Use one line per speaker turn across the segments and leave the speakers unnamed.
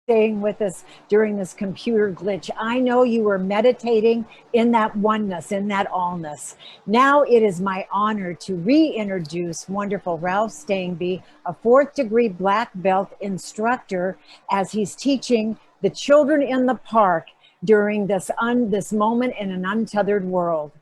staying with us during this computer glitch. I know you were meditating in that oneness, in that allness. Now it is my honor to reintroduce wonderful Ralph Stainby, a fourth degree black belt instructor, as he's teaching the children in the park during this moment in an untethered world.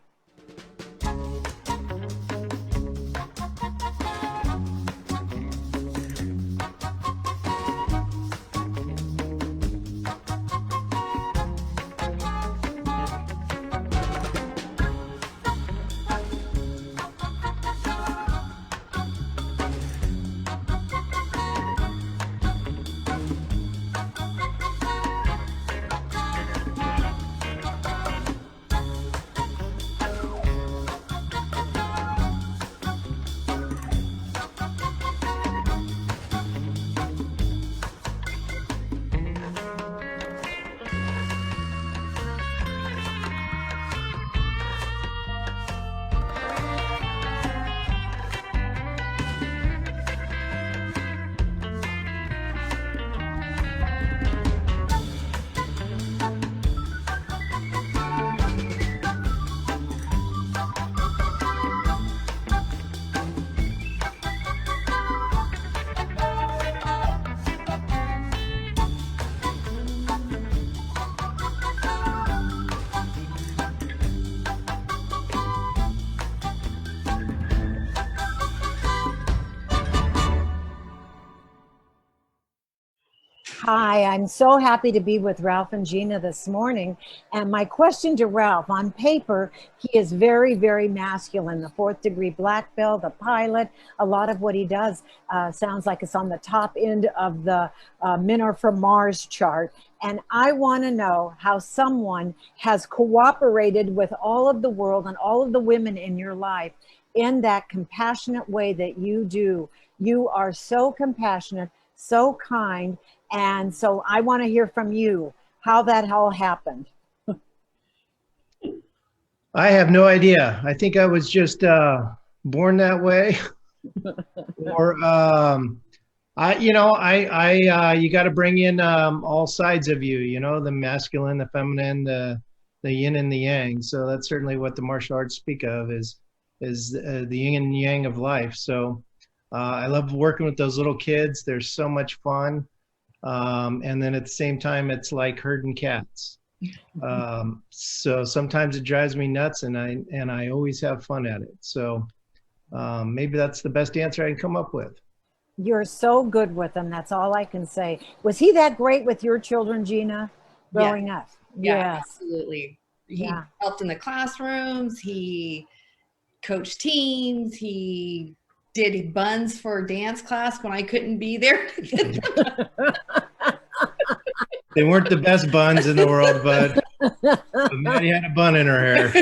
Hi, I'm so happy to be with Ralph and Gina this morning. And my question to Ralph, on paper, he is very, very masculine, the fourth degree black belt, the pilot. A lot of what he does sounds like it's on the top end of the Men Are From Mars chart. And I want to know how someone has cooperated with all of the world and all of the women in your life in that compassionate way that you do. You are so compassionate, so kind. And so I want to hear from you how that all happened.
I have no idea. I think I was just born that way, or you got to bring in all sides of you. You know, the masculine, the feminine, the yin and the yang. So that's certainly what the martial arts speak of is the yin and yang of life. So I love working with those little kids. They're so much fun. And then at the same time, it's like herding cats. So sometimes it drives me nuts, and I always have fun at it. So maybe that's the best answer I can come up with.
You're so good with them. That's all I can say. Was he that great with your children, Gina, growing up?
Yeah,
Yes.
absolutely. He helped in the classrooms. He coached teams. He did buns for dance class when I couldn't be there.
They weren't the best buns in the world, but Maddie had a bun in her hair.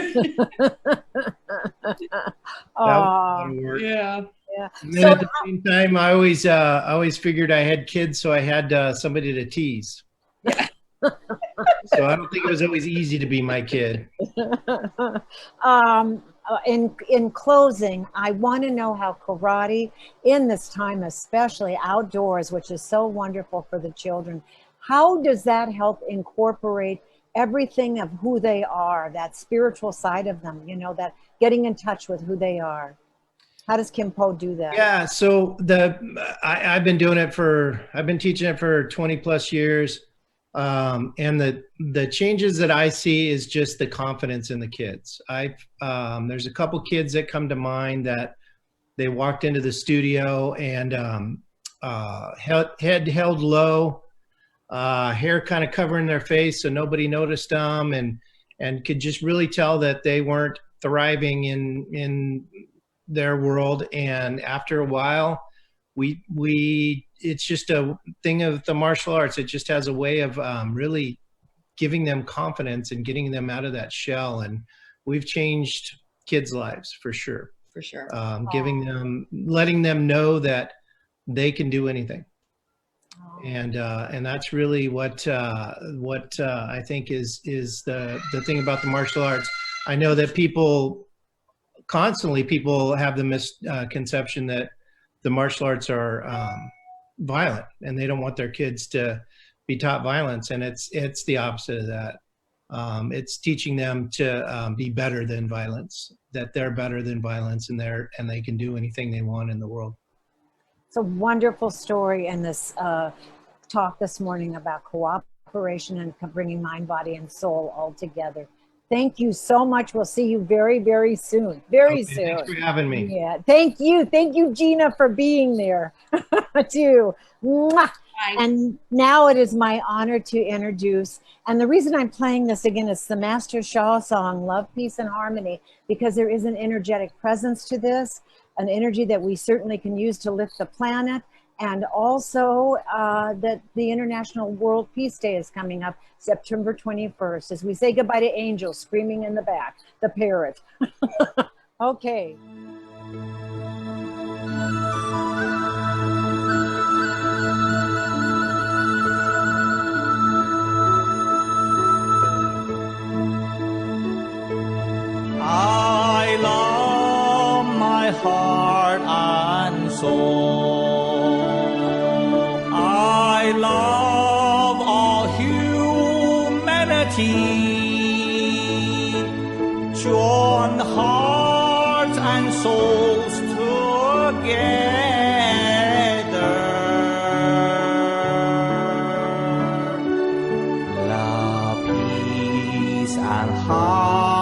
Oh,
yeah.
Yeah.
And then at the same time, I always figured I had kids, so I had somebody to tease.
Yeah.
So I don't think it was always easy to be my kid.
In closing, I want to know how karate, in this time, especially outdoors, which is so wonderful for the children, how does that help incorporate everything of who they are, that spiritual side of them, you know, that getting in touch with who they are? How does Kimpo do that?
Yeah, so I've been teaching it for 20 plus years. And the changes that I see is just the confidence in the kids. There's a couple kids that come to mind that they walked into the studio and head held low, hair kind of covering their face so nobody noticed them, and could just really tell that they weren't thriving in their world. And after a while, it's just a thing of the martial arts. It just has a way of really giving them confidence and getting them out of that shell. And we've changed kids' lives for sure.
For sure.
Letting them know that they can do anything. And that's really what I think is the thing about the martial arts. I know that people have the misconception that the martial arts are violent, and they don't want their kids to be taught violence, and it's the opposite of that. It's teaching them to be better than violence, that they're better than violence, and they can do anything they want in the world.
It's a wonderful story in this talk this morning about cooperation and bringing mind, body, and soul all together. Thank you so much. We'll see you very, very soon. Very soon.
Thanks for having me.
Yeah. Thank you. Thank you, Gina, for being there too. Mwah. And now it is my honor to introduce, and the reason I'm playing this again is the Master Shah song, Love, Peace, and Harmony, because there is an energetic presence to this, an energy that we certainly can use to lift the planet. And also that the International World Peace Day is coming up September 21st, as we say goodbye to Angel screaming in the back, the parrot. Okay.
I love my heart and soul. I love all humanity. Join hearts and souls together. Love, peace, and harmony.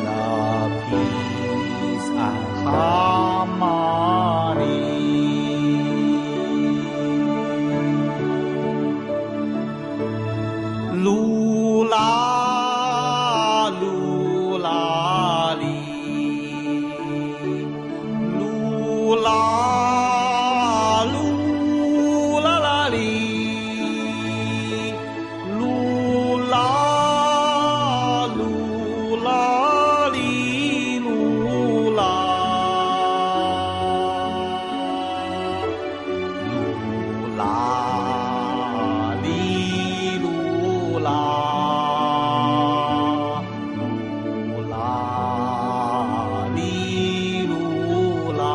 Love, peace, and harmony. Lula, lula, lee. Lula, lula, la, lee. Lula, lula, lee, lula. Lula, lee, lula. Lula, lee, lula.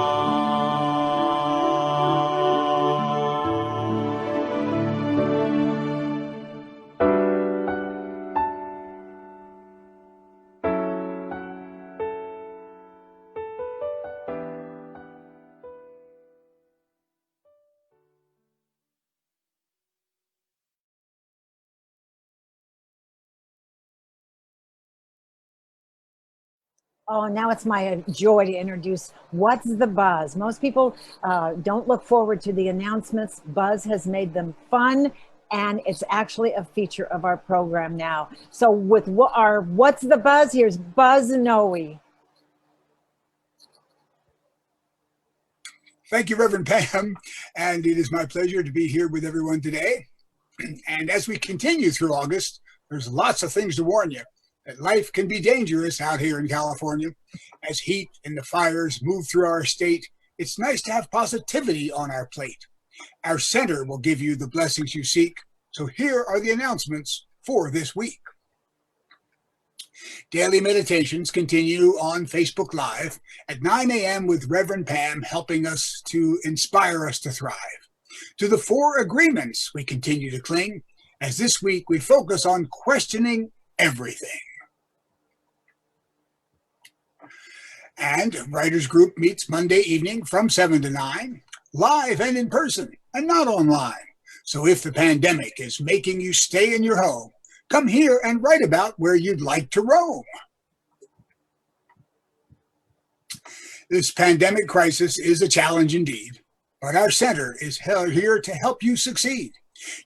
Oh, now it's my joy to introduce What's the Buzz. Most people don't look forward to the announcements. Buzz has made them fun, and it's actually a feature of our program now. So with our What's the Buzz, here's Buzz Noe.
Thank you, Reverend Pam, and it is my pleasure to be here with everyone today. And as we continue through August, there's lots of things to warn you that life can be dangerous out here in California. As heat and the fires move through our state, it's nice to have positivity on our plate. Our center will give you the blessings you seek. So here are the announcements for this week. Daily meditations continue on Facebook Live at 9 a.m. with Reverend Pam, helping us to inspire us to thrive. To the 4 agreements we continue to cling, as this week we focus on questioning everything. And Writers Group meets Monday evening from 7 to 9, live and in person, and not online. So if the pandemic is making you stay in your home, come here and write about where you'd like to roam. This pandemic crisis is a challenge indeed, but our center is here to help you succeed.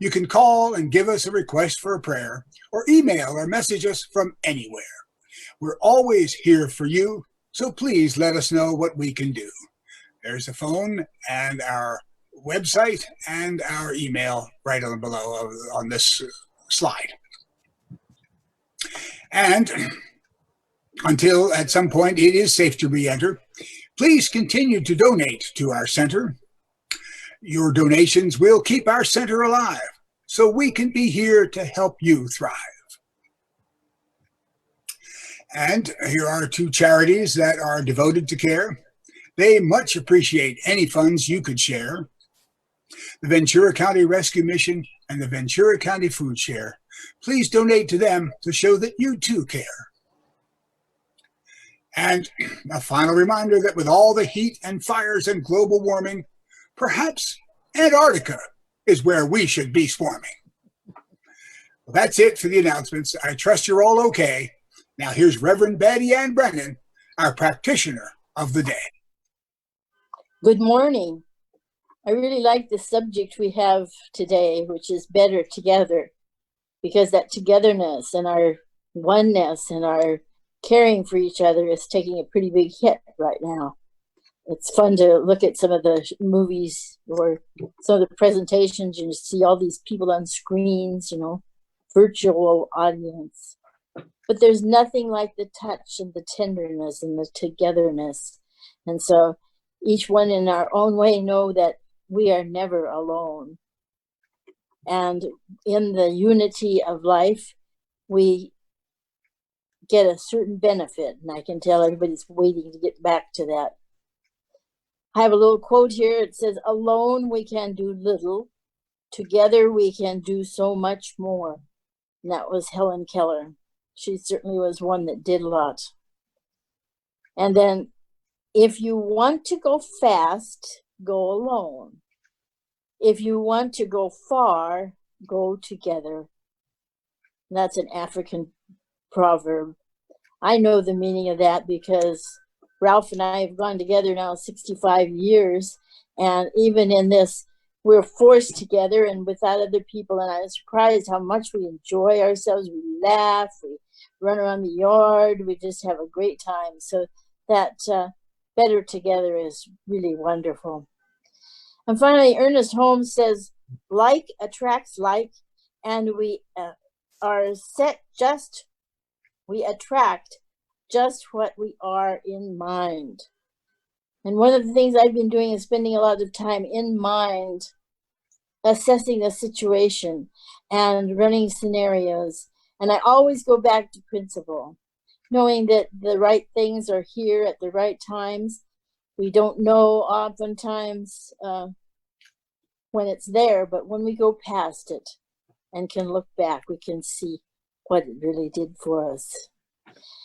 You can call and give us a request for a prayer, or email or message us from anywhere. We're always here for you, so please let us know what we can do. There's a phone and our website and our email right on below on this slide. And until at some point it is safe to re-enter, please continue to donate to our center. Your donations will keep our center alive, so we can be here to help you thrive. And here are 2 charities that are devoted to care. They much appreciate any funds you could share. the Ventura County Rescue Mission, and the Ventura County Food Share. Please donate to them to show that you too care. And a final reminder that with all the heat and fires and global warming, perhaps Antarctica is where we should be swarming. Well, that's it for the announcements. I trust you're all okay. Now here's Reverend Betty Ann Brennan, our practitioner of the day.
Good morning. I really like the subject we have today, which is better together, because that togetherness and our oneness and our caring for each other is taking a pretty big hit right now. It's fun to look at some of the movies or some of the presentations and see all these people on screens, you know, virtual audience. But there's nothing like the touch and the tenderness and the togetherness. And so each one in our own way know that we are never alone. And in the unity of life, we get a certain benefit. And I can tell everybody's waiting to get back to that. I have a little quote here. It says, alone we can do little. Together we can do so much more. And that was Helen Keller. She certainly was one that did a lot. And then, if you want to go fast, go alone. If you want to go far, go together. And that's an African proverb. I know the meaning of that because Ralph and I have gone together now 65 years. And even in this, we're forced together and without other people. And I was surprised how much we enjoy ourselves. We laugh, we run around the yard, we just have a great time. So that better together is really wonderful. And finally, Ernest Holmes says, like attracts like, and we attract just what we are in mind. And one of the things I've been doing is spending a lot of time in mind, assessing the situation and running scenarios. And I always go back to principle, knowing that the right things are here at the right times. We don't know oftentimes when it's there, but when we go past it and can look back, we can see what it really did for us.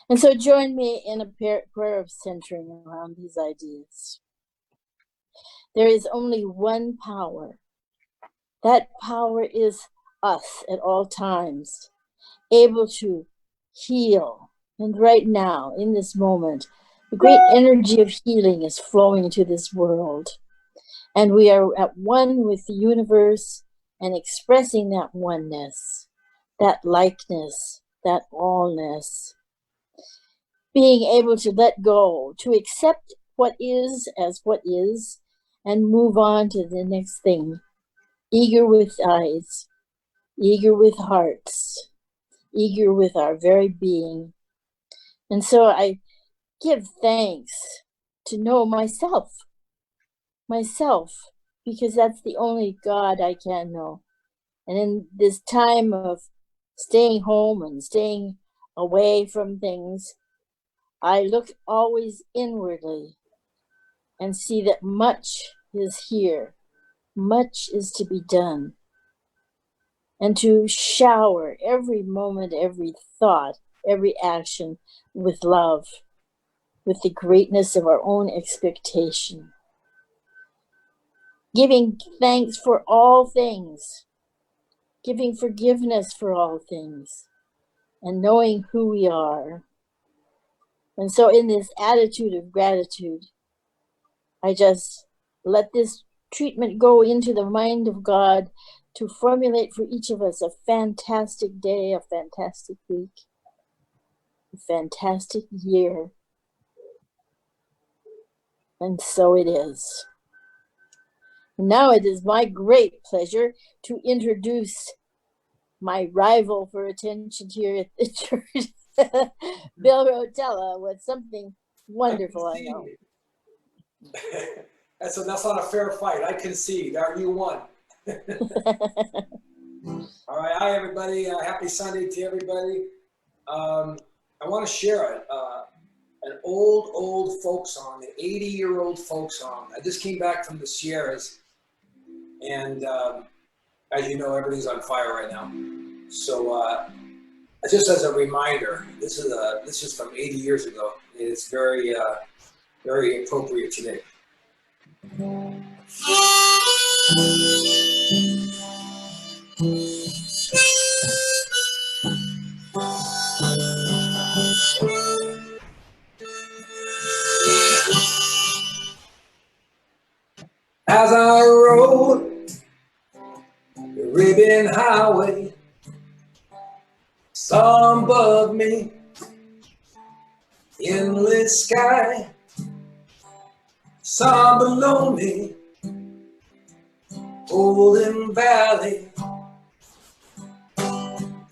And so join me in a prayer of centering around these ideas. There is only one power. That power is us at all times, able to heal. And right now, in this moment, the great energy of healing is flowing into this world. And we are at one with the universe and expressing that oneness, that likeness, that allness. Being able to let go, to accept what is as what is, and move on to the next thing. Eager with eyes, eager with hearts, eager with our very being. And so I give thanks to know myself, because that's the only God I can know. And in this time of staying home and staying away from things, I look always inwardly and see that much is here, much is to be done, and to shower every moment, every thought, every action with love, with the greatness of our own expectation. Giving thanks for all things, giving forgiveness for all things, and knowing who we are. And so in this attitude of gratitude, I just let this treatment go into the mind of God to formulate for each of us a fantastic day, a fantastic week, a fantastic year. And so it is. Now it is my great pleasure to introduce my rival for attention here at the church, Bill Rotella, with something wonderful, I know.
That's not a fair fight. I concede. You won. All right. Hi, everybody. Happy Sunday to everybody. I want to share an old folk song, an 80-year-old folk song. I just came back from the Sierras, And as you know, everything's on fire right now. So just as a reminder, this is from 80 years ago. It's very very appropriate today. As I rode the ribbon highway, saw above me endless sky, saw below me golden valley.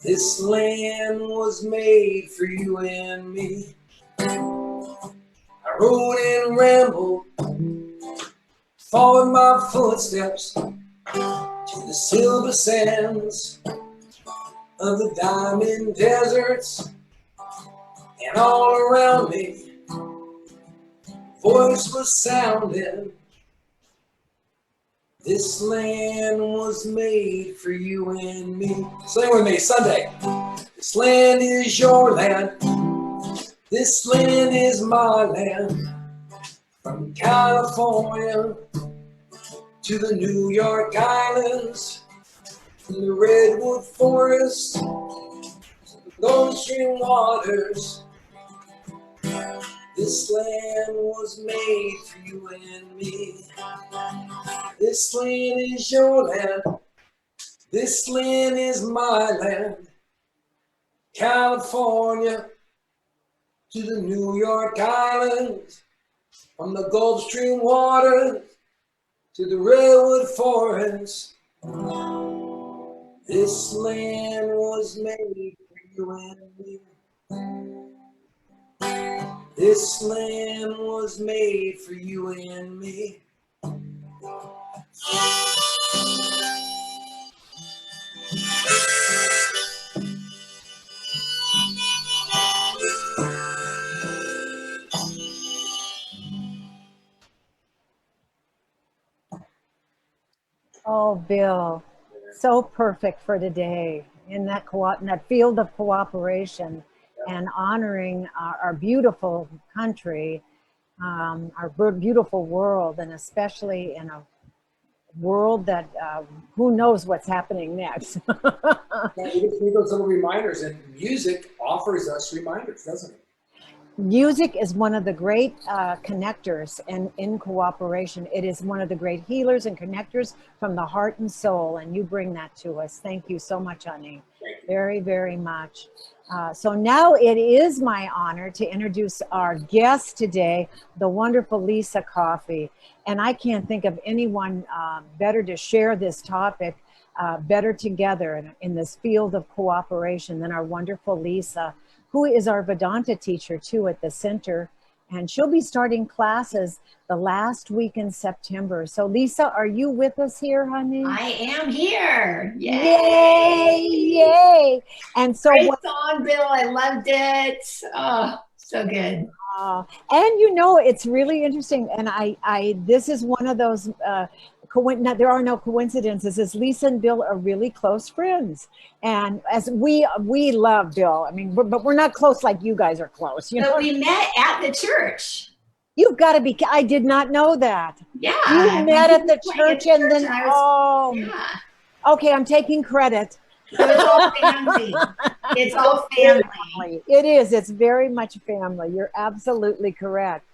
This land was made for you and me. I rode and rambled, followed my footsteps to the silver sands of the diamond deserts, and all around me voice was sounding. This land was made for you and me. Sing with me, Sunday. This land is your land. This land is my land. From California to the New York Islands, from the redwood forest to the Gulf Stream waters. This land was made for you and me. This land is your land. This land is my land. California to the New York Islands, from the Gulf Stream waters to the redwood forest. This land was made for you and me. This land was made for you and me.
Oh, Bill, so perfect for today in that in that field of cooperation and honoring our beautiful country, our beautiful world, and especially in a world that who knows what's happening next.
We just need those little reminders, and music offers us reminders, doesn't it?
Music is one of the great connectors in cooperation. It is one of the great healers and connectors from the heart and soul, and you bring that to us. Thank you so much, honey. Very, very much. So now it is my honor to introduce our guest today, the wonderful Lissa Coffey. And I can't think of anyone better to share this topic better together in this field of cooperation than our wonderful Lissa, who is our Vedanta teacher too at the center. And she'll be starting classes the last week in September. So Lissa, are you with us here, honey?
I am here.
Yay! Yay! And so
great song, Bill. I loved it. Oh, so good.
And you know, it's really interesting. And this is one of those, there are no coincidences, as Lissa and Bill are really close friends. And as we love Bill, I mean, but we're not close like you guys are close. You know,
we met at the church.
You've got to be, I did not know that.
Yeah.
You met at the church and then,
yeah.
Okay, I'm taking credit.
So it's all family. It's all family.
It is. It's very much family. You're absolutely correct.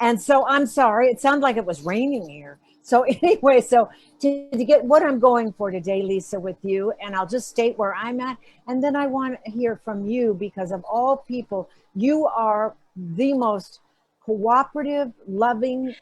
And so I'm sorry, it sounded like it was raining here. So anyway, so to get what I'm going for today, Lissa, with you, and I'll just state where I'm at, and then I want to hear from you, because of all people, you are the most cooperative, loving,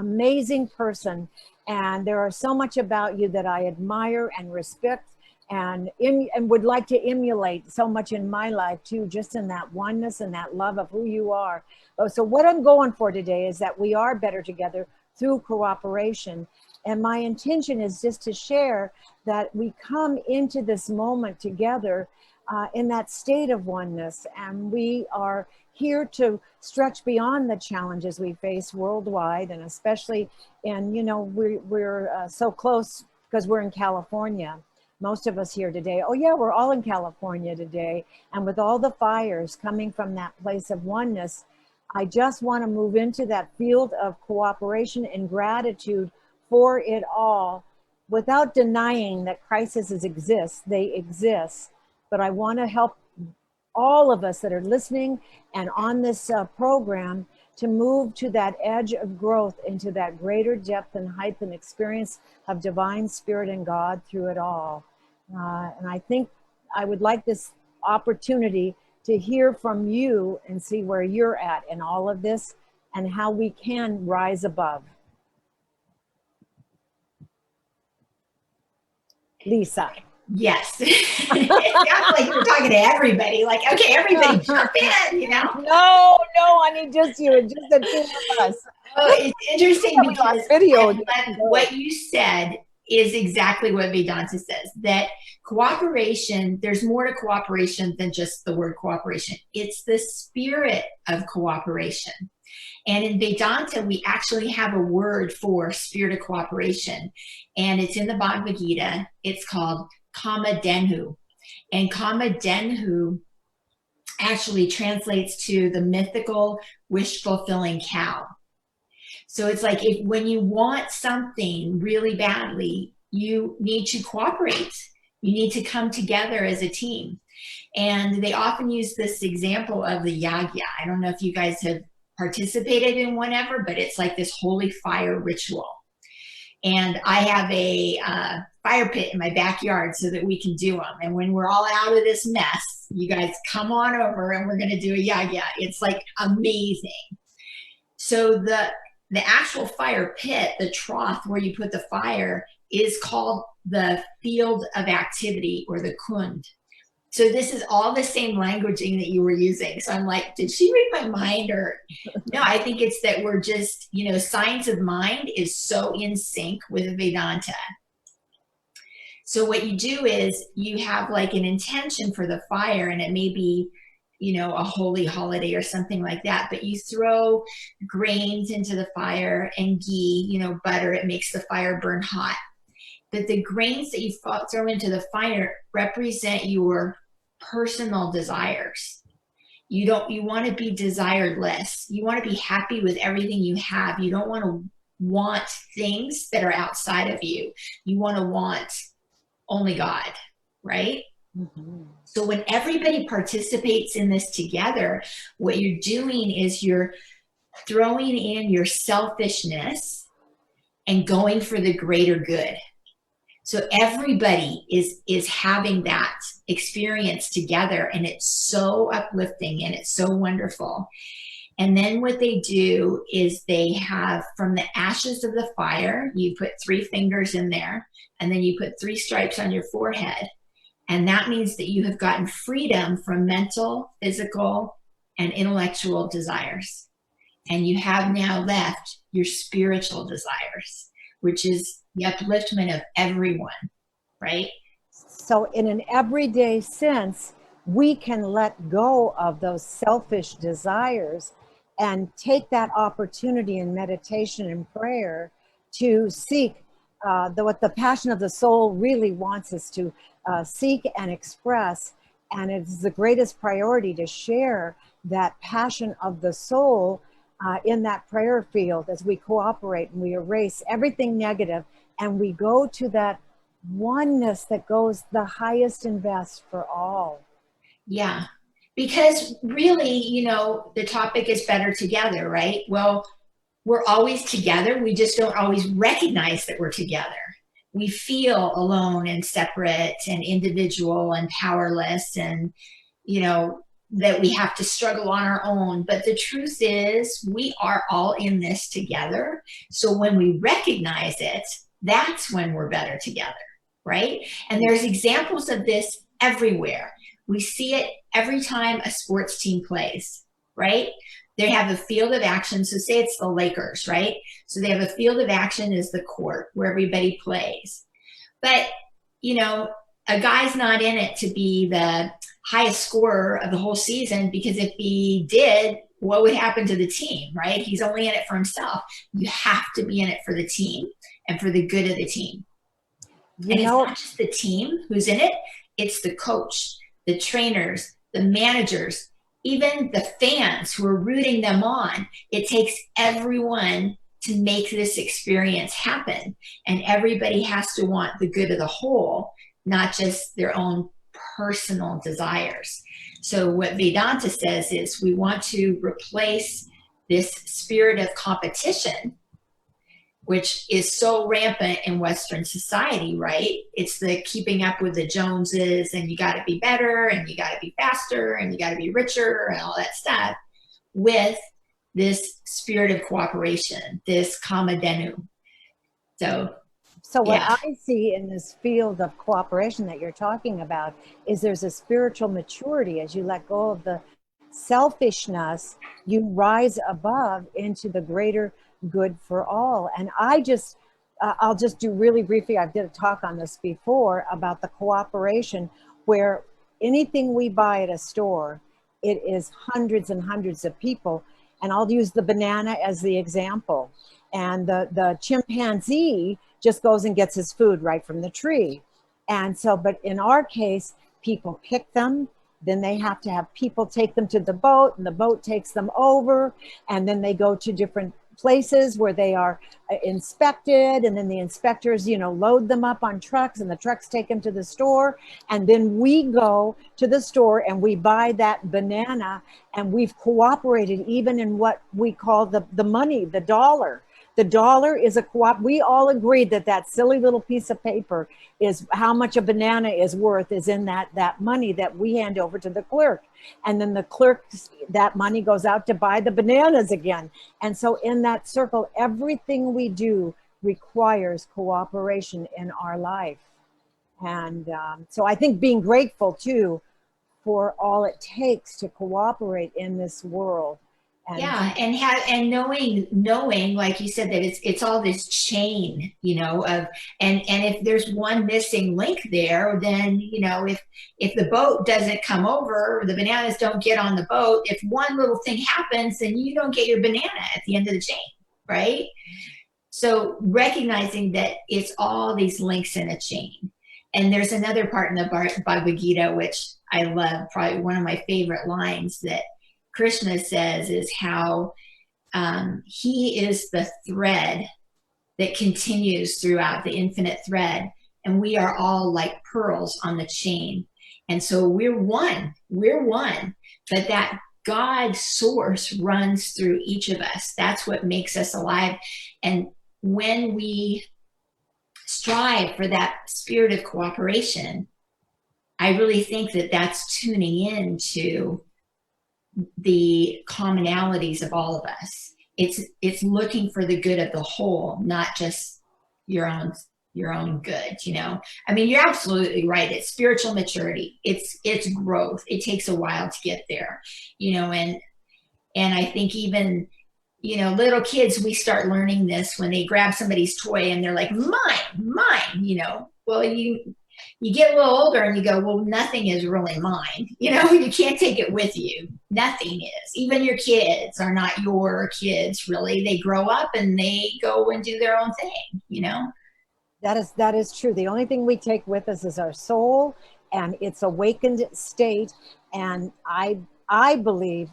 amazing person. And there are so much about you that I admire and respect and would like to emulate so much in my life too, just in that oneness and that love of who you are. So what I'm going for today is that we are better together through cooperation. And my intention is just to share that we come into this moment together in that state of oneness, and we are here to stretch beyond the challenges we face worldwide, and especially in, you know, we're so close because we're in California. Most of us here today, oh yeah, we're all in California today. And with all the fires coming from that place of oneness, I just want to move into that field of cooperation and gratitude for it all, without denying that crises exist. They exist. But I want to help all of us that are listening and on this program to move to that edge of growth, into that greater depth and height and experience of divine spirit and God through it all. And I think I would like this opportunity to hear from you and see where you're at in all of this and how we can rise above. Lissa.
Yes. It sounds like you're talking to everybody. Like, okay, everybody jump in, you know?
No, honey, just you. Just the two of us.
Oh, it's interesting because
video.
What you said is exactly what Vedanta says, that cooperation, there's more to cooperation than just the word cooperation. It's the spirit of cooperation. And in Vedanta, we actually have a word for spirit of cooperation. And it's in the Bhagavad Gita. It's called Kama Denhu. And Kama Denhu actually translates to the mythical wish-fulfilling cow. So it's like, when you want something really badly, you need to cooperate. You need to come together as a team. And they often use this example of the yagya. I don't know if you guys have participated in one ever, but it's like this holy fire ritual. And I have a fire pit in my backyard so that we can do them. And when we're all out of this mess, you guys come on over and we're going to do a yagya. It's like amazing. So the actual fire pit, the trough where you put the fire, is called the field of activity, or the kund. So this is all the same languaging that you were using. So I'm like, did she read my mind? Or no, I think it's that we're just, you know, science of mind is so in sync with Vedanta. So what you do is you have like an intention for the fire, and it may be, you know, a holy holiday or something like that, but you throw grains into the fire and ghee, you know, butter, it makes the fire burn hot. But the grains that you throw into the fire represent your personal desires. You want to be desireless. You want to be happy with everything you have. You don't want to want things that are outside of you. You want to want only God, right? Mm-hmm. So when everybody participates in this together, what you're doing is you're throwing in your selfishness and going for the greater good. So everybody is having that experience together, and it's so uplifting and it's so wonderful. And then what they do is they have, from the ashes of the fire, you put 3 fingers in there, and then you put 3 stripes on your forehead. And that means that you have gotten freedom from mental, physical, and intellectual desires. And you have now left your spiritual desires, which is the upliftment of everyone, right?
So in an everyday sense, we can let go of those selfish desires and take that opportunity in meditation and prayer to seek what the passion of the soul really wants us to seek and express. And it's the greatest priority to share that passion of the soul in that prayer field as we cooperate and we erase everything negative and we go to that oneness that goes the highest and best for all.
Yeah, because really, you know, the topic is better together, right? Well, we're always together. We just don't always recognize that we're together. We feel alone and separate and individual and powerless, and, you know, that we have to struggle on our own. But the truth is we are all in this together. So when we recognize it, that's when we're better together, right? And there's examples of this everywhere. We see it every time a sports team plays, right? They have a field of action. So say it's the Lakers, right? So they have a field of action as the court where everybody plays. But, you know, a guy's not in it to be the highest scorer of the whole season, because if he did, what would happen to the team, right? He's only in it for himself. You have to be in it for the team and for the good of the team. And it's not just the team who's in it, it's the coach, the trainers, the managers, even the fans who are rooting them on. It takes everyone to make this experience happen. And everybody has to want the good of the whole, not just their own personal desires. So what Vedanta says is we want to replace this spirit of competition, which is so rampant in Western society, right? It's the keeping up with the Joneses, and you got to be better, and you got to be faster, and you got to be richer, and all that stuff, with this spirit of cooperation, this kamadenu. So
what I see in this field of cooperation that you're talking about is there's a spiritual maturity. As you let go of the selfishness, you rise above into the greater good for all. And I'll just do really briefly, I did a talk on this before about the cooperation, where anything we buy at a store, it is hundreds and hundreds of people. And I'll use the banana as the example. And the chimpanzee just goes and gets his food right from the tree. And so, but in our case, people pick them, then they have to have people take them to the boat, and the boat takes them over, and then they go to different places where they are inspected, and then the inspectors, load them up on trucks, and the trucks take them to the store, and then we go to the store and we buy that banana, and we've cooperated even in what we call the money, the dollar. The dollar is we all agreed that silly little piece of paper is how much a banana is worth, is in that money that we hand over to the clerk. And then the clerk, that money goes out to buy the bananas again. And so in that circle, everything we do requires cooperation in our life. And so I think being grateful too for all it takes to cooperate in this world.
And knowing, like you said, that it's all this chain, of, and if there's one missing link there, then, if the boat doesn't come over, the bananas don't get on the boat, if one little thing happens, then you don't get your banana at the end of the chain, right? So recognizing that it's all these links in a chain. And there's another part in the Bhagavad Gita, which I love, probably one of my favorite lines, that Krishna says is how he is the thread that continues throughout, the infinite thread, and we are all like pearls on the chain. And so we're one, but that God source runs through each of us. That's what makes us alive. And when we strive for that spirit of cooperation, I really think that that's tuning into the commonalities of all of us. It's looking for the good of the whole, not just your own good. I mean, you're absolutely right. It's spiritual maturity. It's growth. It takes a while to get there. And I think even little kids, we start learning this when they grab somebody's toy and they're like, mine. Well, you get a little older and you go, well, nothing is really mine. You can't take it with you. Nothing is. Even your kids are not your kids, really. They grow up and they go and do their own thing,
That is true. The only thing we take with us is our soul and its awakened state. And I believe,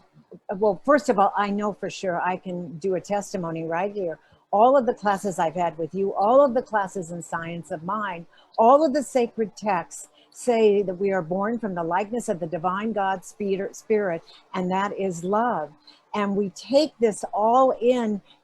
well, first of all, I know for sure I can do a testimony right here. All of the classes I've had with you, all of the classes in Science of Mind, all of the sacred texts say that we are born from the likeness of the divine God spirit, and that is love. And we take this all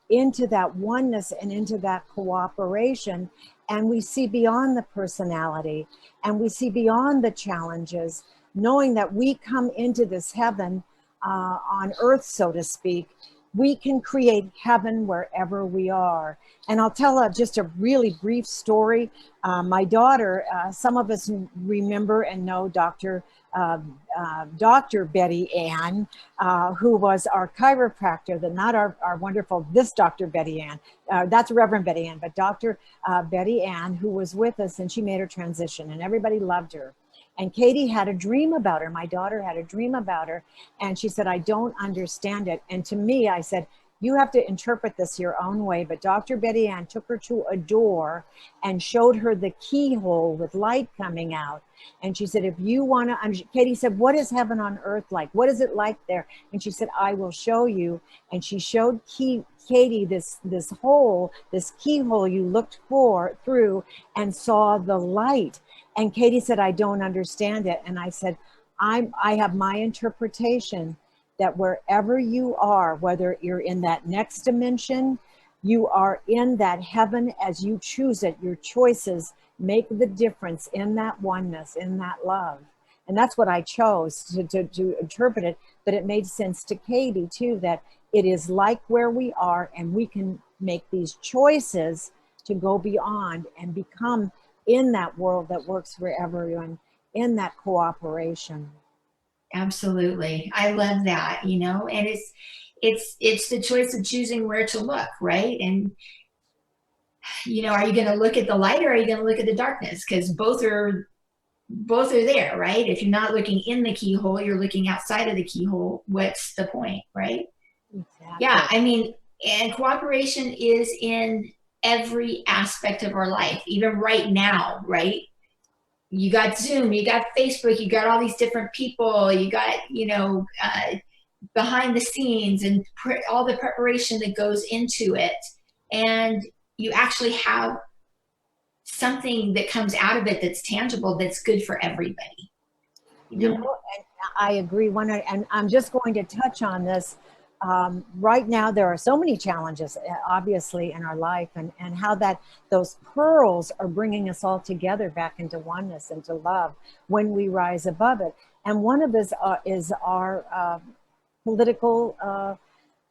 into that oneness and into that cooperation, and we see beyond the personality, and we see beyond the challenges, knowing that we come into this heaven on earth, so to speak. We can create heaven wherever we are. And I'll tell just a really brief story. My daughter, some of us remember and know Dr. Betty Ann, who was our chiropractor, not our wonderful, this Dr. Betty Ann, that's Reverend Betty Ann, but Dr. Betty Ann, who was with us, and she made her transition and everybody loved her. And Katie had a dream about her. My daughter had a dream about her. And she said, I don't understand it. And to me, I said, you have to interpret this your own way. But Dr. Betty Ann took her to a door and showed her the keyhole with light coming out. And she said, if you want to, Katie said, what is heaven on earth like? What is it like there? And she said, I will show you. And she showed Katie this hole, this keyhole you looked through and saw the light. And Katie said, I don't understand it. And I said, I have my interpretation that wherever you are, whether you're in that next dimension, you are in that heaven as you choose it. Your choices make the difference in that oneness, in that love. And that's what I chose to interpret it. But it made sense to Katie too, that it is like where we are, and we can make these choices to go beyond and become in that world that works for everyone, in that cooperation.
Absolutely. I love that, you know, and it's the choice of choosing where to look, right? And, you know, are you going to look at the light, or are you going to look at the darkness? Because both are there, right? If you're not looking in the keyhole, you're looking outside of the keyhole. What's the point, right?
Exactly.
Yeah. I mean, and cooperation is in every aspect of our life, even right now, right? You got Zoom, you got Facebook, you got all these different people, you got, you know, behind the scenes and all the preparation that goes into it. And you actually have something that comes out of it that's tangible, that's good for everybody. You know,
and I agree. And I'm just going to touch on this. Right now, there are so many challenges, obviously, in our life, and how that those pearls are bringing us all together back into oneness and to love when we rise above it. And one of this is our political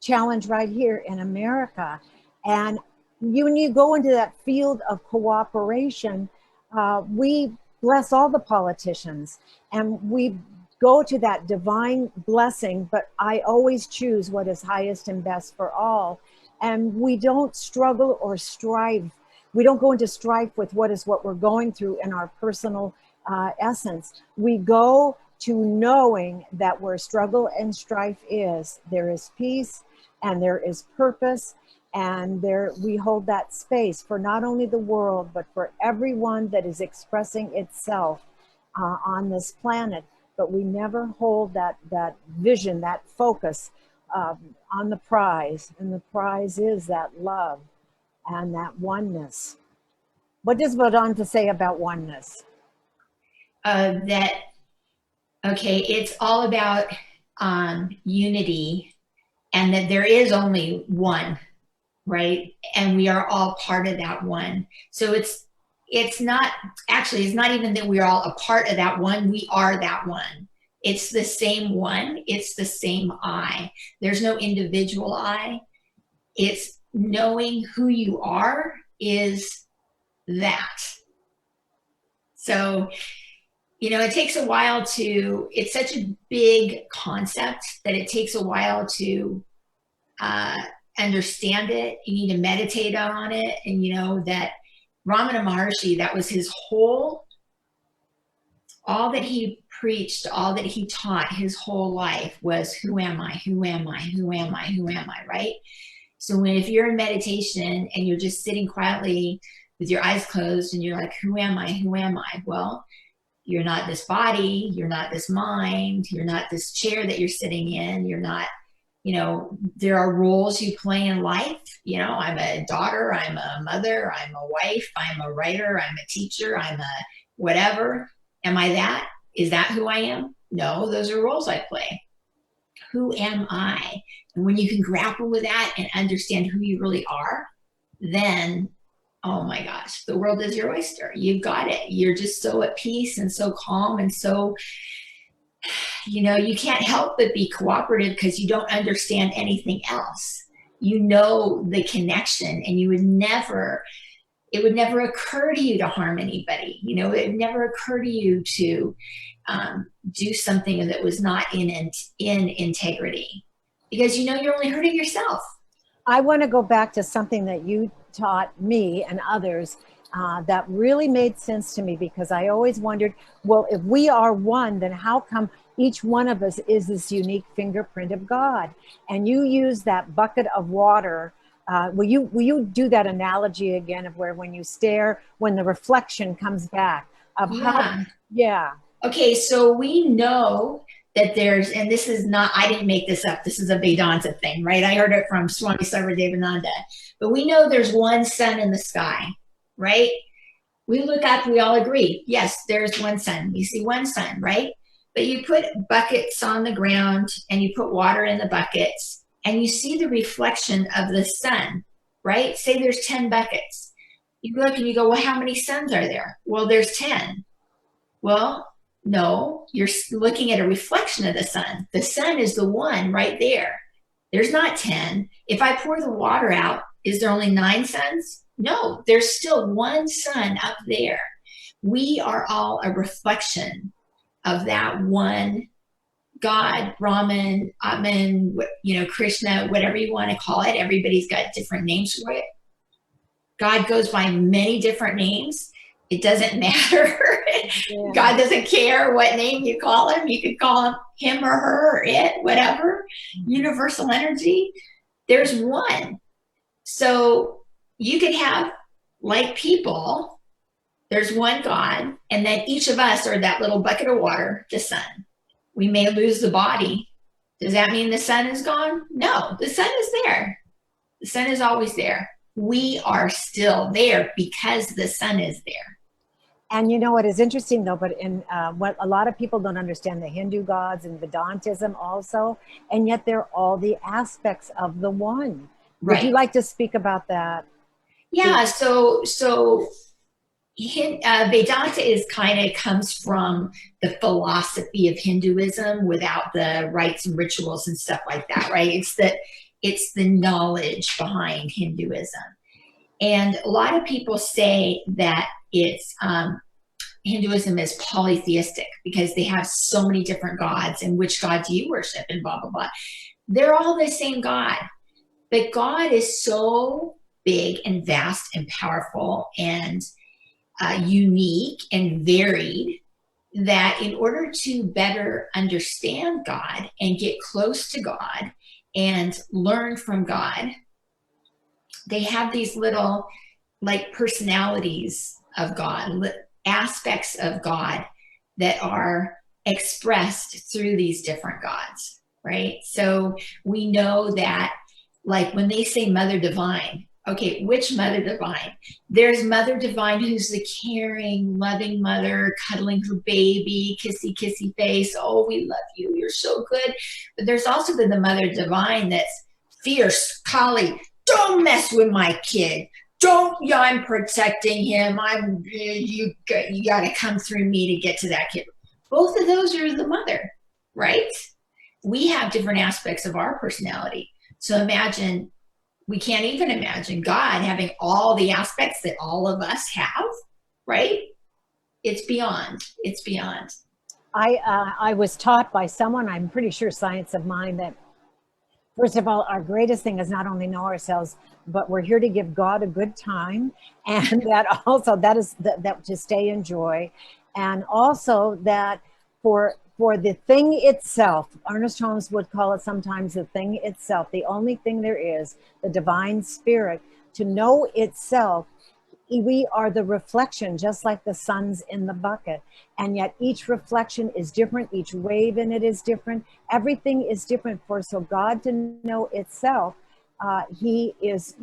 challenge right here in America. And when you go into that field of cooperation, we bless all the politicians, and we go to that divine blessing, but I always choose what is highest and best for all. And we don't struggle or strive. We don't go into strife with what we're going through in our personal essence. We go to knowing that where struggle and strife is, there is peace and there is purpose. And there we hold that space for not only the world, but for everyone that is expressing itself on this planet. But we never hold that vision, that focus on the prize. And the prize is that love and that oneness. What does Vedanta say about oneness?
It's all about unity, and that there is only one, right? And we are all part of that one. So it's not even that we're all a part of that one. We are that one. It's the same one. It's the same I. There's no individual I. It's knowing who you are is that. So, you know, it takes a while it's such a big concept that it takes a while to understand it. You need to meditate on it. And you know that Ramana Maharshi, that was his all that he preached, all that he taught his whole life was, who am I? Who am I? Who am I? Who am I? Right? So if you're in meditation and you're just sitting quietly with your eyes closed and you're like, who am I? Who am I? Well, you're not this body, you're not this mind, you're not this chair that you're sitting in, you're not, you know, there are roles you play in life. You know, I'm a daughter, I'm a mother, I'm a wife, I'm a writer, I'm a teacher, I'm a whatever. Am I that? Is that who I am? No, those are roles I play. Who am I? And when you can grapple with that and understand who you really are, then, oh my gosh, the world is your oyster. You've got it. You're just so at peace and so calm and so, you know, you can't help but be cooperative because you don't understand anything else. You know the connection, and it would never occur to you to harm anybody. You know, it would never occur to you to do something that was not in integrity, because you know you're only hurting yourself.
I want to go back to something that you taught me and others that really made sense to me, because I always wondered, well, if we are one, then how come each one of us is this unique fingerprint of God? And you use that bucket of water. Will you do that analogy again of where when you stare, when the reflection comes back of how, yeah.
Okay, so we know that there's, and this is not, I didn't make this up, this is a Vedanta thing, right? I heard it from Swami Sarvadevananda. But we know there's one sun in the sky, right? We look up, we all agree, yes, there's one sun. You see one sun, right? But you put buckets on the ground and you put water in the buckets and you see the reflection of the sun, right? Say there's 10 buckets. You look and you go, well, how many suns are there? Well, there's 10. Well, no, you're looking at a reflection of the sun. The sun is the one right there. There's not 10. If I pour the water out, is there only 9 suns? No, there's still one sun up there. We are all a reflection of that one God, Brahman, Atman, Krishna, whatever you want to call it. Everybody's got different names for it. God goes by many different names. It doesn't matter. Yeah. God doesn't care what name you call him. You could call him or her or it, whatever. Universal energy. There's one. So you could have, like people, there's one God, and then each of us are that little bucket of water, the sun. We may lose the body. Does that mean the sun is gone? No, the sun is there. The sun is always there. We are still there because the sun is there.
And you know what is interesting though, but in what a lot of people don't understand, the Hindu gods and Vedantism also, and yet they're all the aspects of the one. Would you like to speak about that?
Yeah, so Vedanta is kind of comes from the philosophy of Hinduism without the rites and rituals and stuff like that, right? It's the knowledge behind Hinduism. And a lot of people say that it's Hinduism is polytheistic because they have so many different gods, and which god do you worship and blah, blah, blah. They're all the same God. But God is so big and vast and powerful and unique and varied that in order to better understand God and get close to God and learn from God, they have these little like personalities of God, aspects of God that are expressed through these different gods, right? So we know that, like when they say Mother Divine, okay, which Mother Divine? There's Mother Divine who's the caring, loving mother, cuddling her baby, kissy, kissy face. Oh, we love you. You're so good. But there's also the Mother Divine that's fierce, collie. Don't mess with my kid. I'm protecting him. You got to come through me to get to that kid. Both of those are the mother, right? We have different aspects of our personality. So imagine, we can't even imagine God having all the aspects that all of us have, right? It's beyond.
I was taught by someone, I'm pretty sure science of mind, that first of all, our greatest thing is not only know ourselves, but we're here to give God a good time. And that also, that to stay in joy. And also that for the thing itself, Ernest Holmes would call it sometimes the thing itself, the only thing there is, the divine spirit, to know itself. We are the reflection, just like the sun's in the bucket. And yet each reflection is different. Each wave in it is different. Everything is different. So God to know itself, he is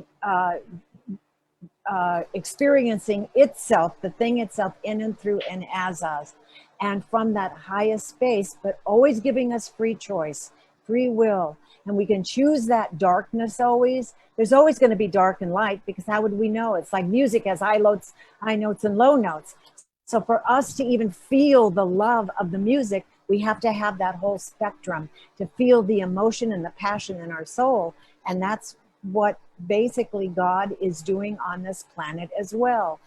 experiencing itself, the thing itself, in and through and as us. And from that highest space, but always giving us free choice, free will. And we can choose that darkness always. There's always going to be dark and light, because how would we know? It's like music has high notes and low notes. So for us to even feel the love of the music, we have to have that whole spectrum to feel the emotion and the passion in our soul. And that's what basically God is doing on this planet as well.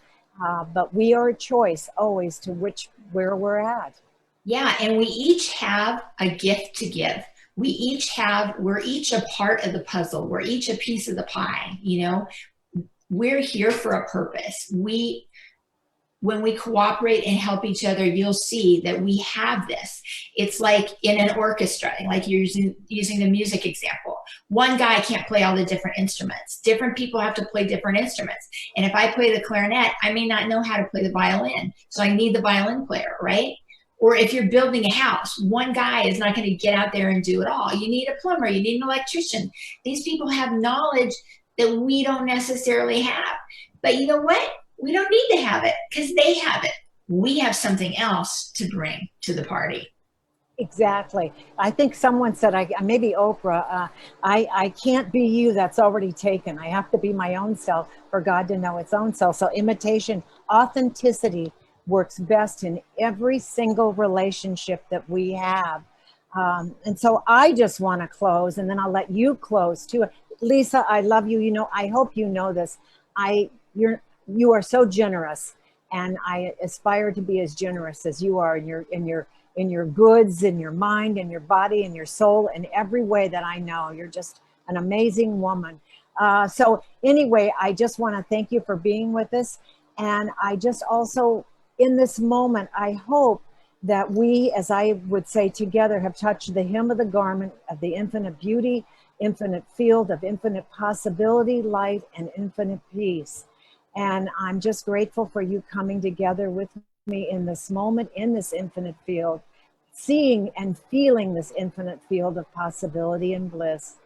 But we are a choice always to where we're at.
Yeah, and we each have a gift to give. We're each a part of the puzzle. We're each a piece of the pie, We're here for a purpose. We when we cooperate and help each other, you'll see that we have this. It's like in an orchestra, like you're using the music example. One guy can't play all the different instruments. Different people have to play different instruments. And if I play the clarinet, I may not know how to play the violin. So I need the violin player, right? Or if you're building a house, one guy is not going to get out there and do it all. You need a plumber, you need an electrician. These people have knowledge that we don't necessarily have. But you know what? We don't need to have it because they have it. We have something else to bring to the party.
Exactly. I think someone said, maybe Oprah, I can't be you, that's already taken. I have to be my own self for God to know its own self. So imitation, authenticity works best in every single relationship that we have. And so I just want to close, and then I'll let you close too. Lissa, I love you. You know, I hope you know this. You are so generous, and I aspire to be as generous as you are in your goods, in your mind, in your body, in your soul, in every way that I know. You're just an amazing woman. So anyway, I just want to thank you for being with us. And I just also, in this moment, I hope that we, as I would say, together have touched the hem of the garment of the infinite beauty, infinite field of infinite possibility, light, and infinite peace. And I'm just grateful for you coming together with me in this moment, in this infinite field, seeing and feeling this infinite field of possibility and bliss,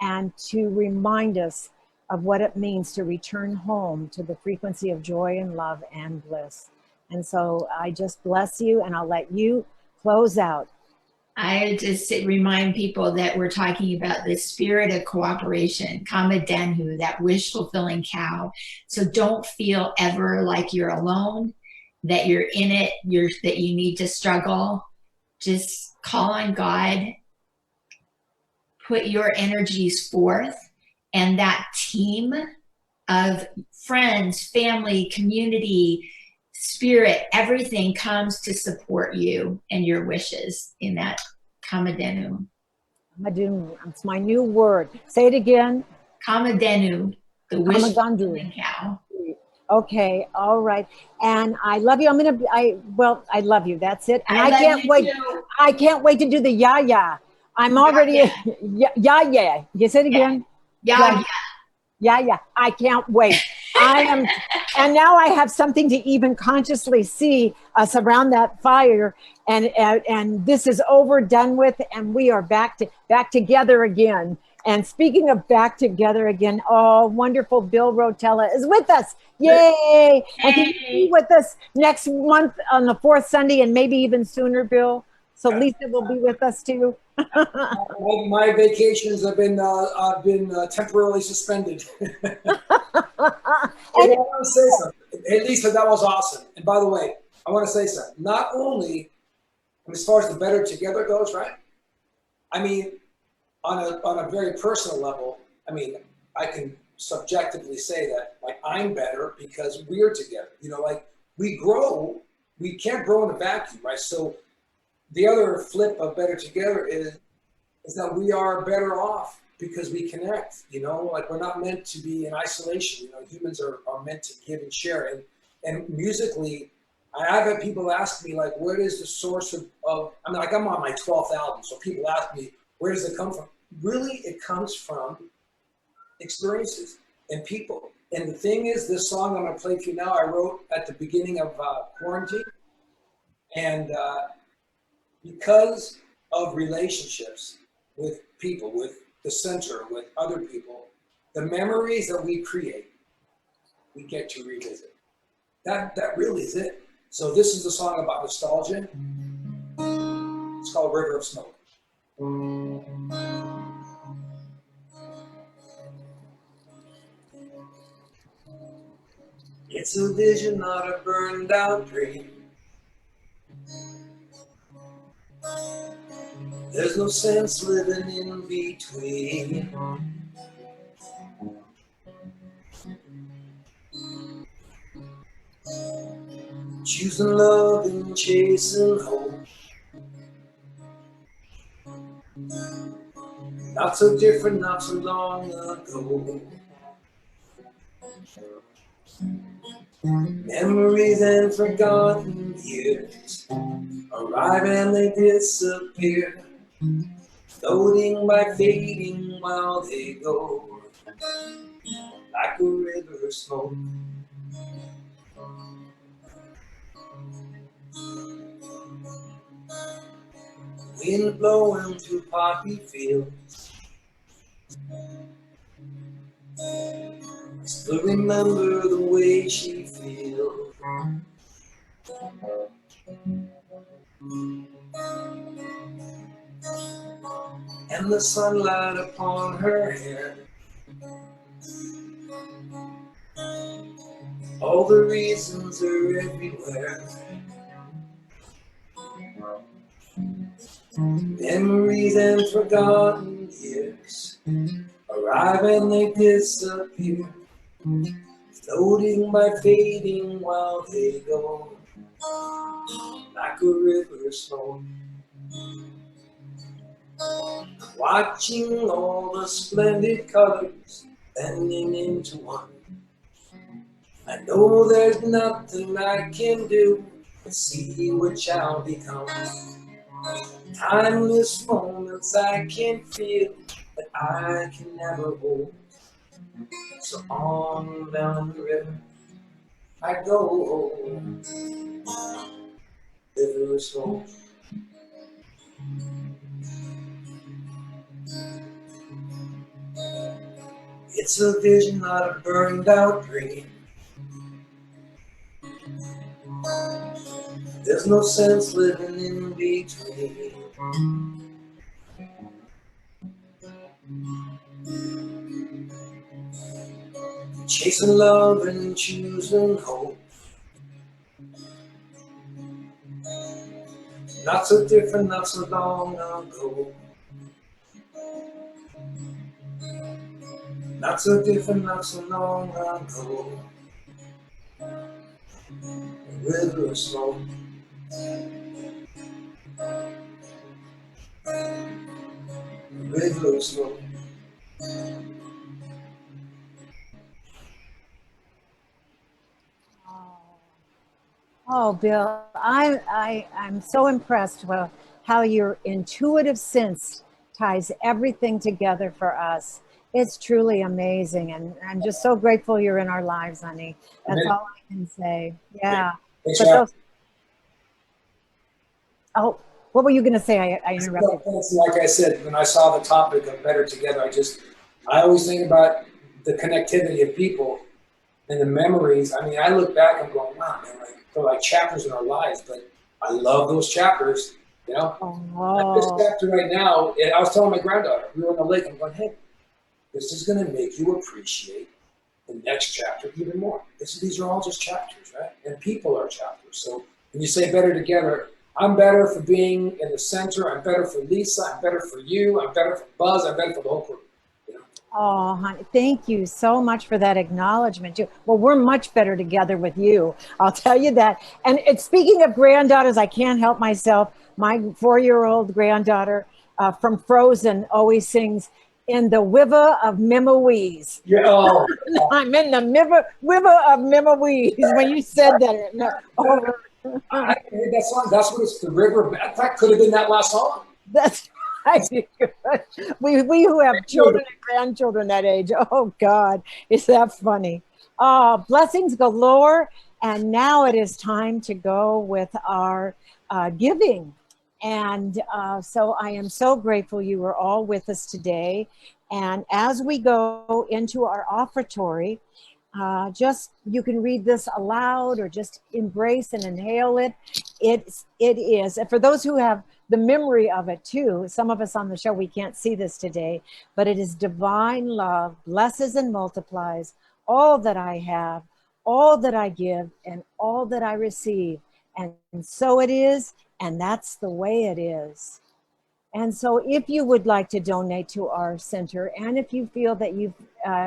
and to remind us of what it means to return home to the frequency of joy and love and bliss. And so I just bless you, and I'll let you close out.
I just remind people that we're talking about the spirit of cooperation, Kamadenu, that wish-fulfilling cow. So don't feel ever like you're alone, that you're in it, that you need to struggle. Just call on God, put your energies forth, and that team of friends, family, community, spirit, everything comes to support you and your wishes in that Kamadenu.
Kamadenu, it's my new word. Say it again.
Kamadenu, the wish-fulfilling cow.
Okay, all right. And I love you. I love you. That's it. And I can't wait.
Too.
I can't wait to do the ya. I'm already ya. You say it again?
Ya.
Yeah. I can't wait. I am, and now I have something to even consciously see us around that fire, and this is over, done with, and we are back together again. And speaking of back together again, oh, wonderful Bill Rotella is with us. Yay! And can you be with us next month on the fourth Sunday, and maybe even sooner, Bill? So Lissa will be with us too.
My vacations have been temporarily suspended. I want to say something. Hey, Lissa, that was awesome. And by the way, I want to say something. Not only as far as the better together goes, right? I mean, on a very personal level, I mean, I can subjectively say that, like, I'm better because we're together. You know, like, we can't grow in a vacuum, right? So the other flip of better together is that we are better off because we connect, you know, like, we're not meant to be in isolation. You know, humans are meant to give and share. And musically, I've had people ask me, like, what is the source of I mean, like, I'm on my 12th album, so people ask me, where does it come from? Really, it comes from experiences and people. And the thing is, this song I'm going to play for you now, I wrote at the beginning of quarantine. And because of relationships with people, with the center, with other people, the memories that we create, we get to revisit. That really is it. So this is a song about nostalgia. It's called River of Smoke. It's a vision, not a burned out dream. There's no sense living in between. Choosing love and chasing hope. Not so different, not so long ago. Memories and forgotten years arrive and they disappear, floating by fading while they go, like a river of smoke. Wind blowing through poppy fields, still remember the way she feels. And the sunlight upon her hair, all the reasons are everywhere. Memories and forgotten years arrive and they disappear, floating by fading while they go, like a river of smoke. Watching all the splendid colors blending into one, I know there's nothing I can do but see what shall become. Timeless moments I can feel that I can never hold. So on down the river I go, river of smoke. It's a vision, not a burned out dream. There's no sense living in between. Chasing love and choosing hope. Not so different, not so long ago. Not so different, not so long ago. A river of smoke. A river of smoke.
Oh, Bill, I'm so impressed with how your intuitive sense ties everything together for us. It's truly amazing, and I'm just so grateful you're in our lives, honey. That's all I can say. Yeah.
Thanks,
But
Sharon.
those, oh, what were you going to say? I interrupted.
Like I said, when I saw the topic of Better Together, I always think about the connectivity of people and the memories. I mean, I look back and go, wow, man, they're like chapters in our lives, but I love those chapters, you know? Like this
Oh,
chapter right now, I was telling my granddaughter, we were on the lake, I'm going, hey, this is going to make you appreciate the next chapter even more. These are all just chapters, right? And people are chapters. So when you say Better Together, I'm better for being in the center. I'm better for Lissa. I'm better for you. I'm better for Buzz. I'm better for the whole crew. You know?
oh, honey, thank you so much for that acknowledgement. Well, we're much better together with you. I'll tell you that. And speaking of granddaughters, I can't help myself. My 4-year-old granddaughter from Frozen always sings, "In the River of Memories."
Yeah. Oh,
I'm in the river of memories. When you said that,
I heard that song. That's what it's the river. That could have been that last song.
that's right. We who have children and grandchildren that age. Oh God, is that funny? Blessings galore. And now it is time to go with our giving. And so I am so grateful you were all with us today. And as we go into our offertory, just you can read this aloud or just embrace and inhale it. It is, and for those who have the memory of it too, some of us on the show, we can't see this today, but it is divine love, blesses and multiplies all that I have, all that I give, and all that I receive. And so it is, and that's the way it is. And so if you would like to donate to our center, and if you feel that you've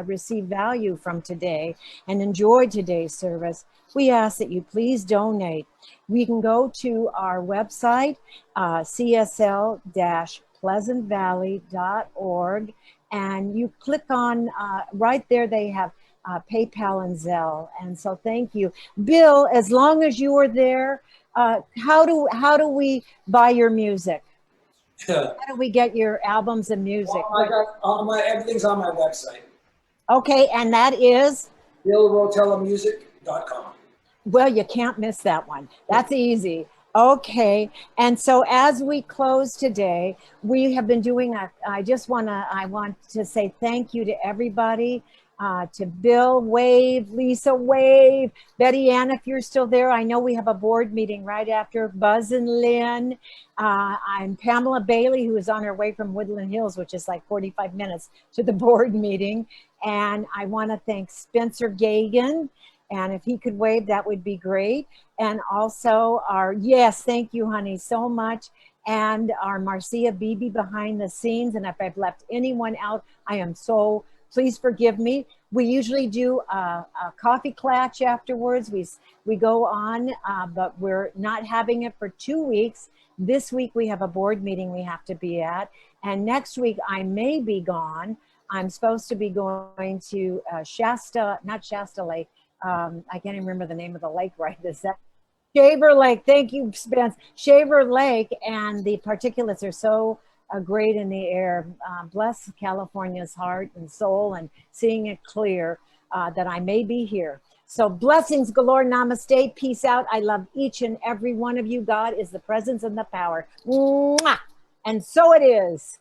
received value from today and enjoyed today's service, we ask that you please donate. We can go to our website, csl-pleasantvalley.org, and you click on, right there they have PayPal and Zelle. And so thank you. Bill, as long as you are there, how do we buy your music? How do we get your albums and music?
I got everything's on my website.
Okay, and that is?
BillRotellamusic.com.
Well, you can't miss that one. That's easy. Okay, and so as we close today, we have been doing I want to say thank you to everybody, to Bill, wave, Lisa, wave, Betty Ann, if you're still there. I know we have a board meeting right after. Buzz and Lynn. I'm Pamela Bailey, who is on her way from Woodland Hills, which is like 45 minutes to the board meeting. And I want to thank Spencer Geagan. And if he could wave, that would be great. And also yes, thank you, honey, so much. And our Marcia Beebe behind the scenes. And if I've left anyone out, please forgive me. We usually do a coffee clutch afterwards. We go on, but we're not having it for 2 weeks. This week we have a board meeting we have to be at. And next week I may be gone. I'm supposed to be going to not Shasta Lake. I can't even remember the name of the lake right this second. Shaver Lake. Thank you, Spence. Shaver Lake, and the particulates are so great in the air. Bless California's heart and soul, and seeing it clear that I may be here. So blessings galore. Namaste. Peace out. I love each and every one of you. God is the presence and the power. Mwah! And so it is.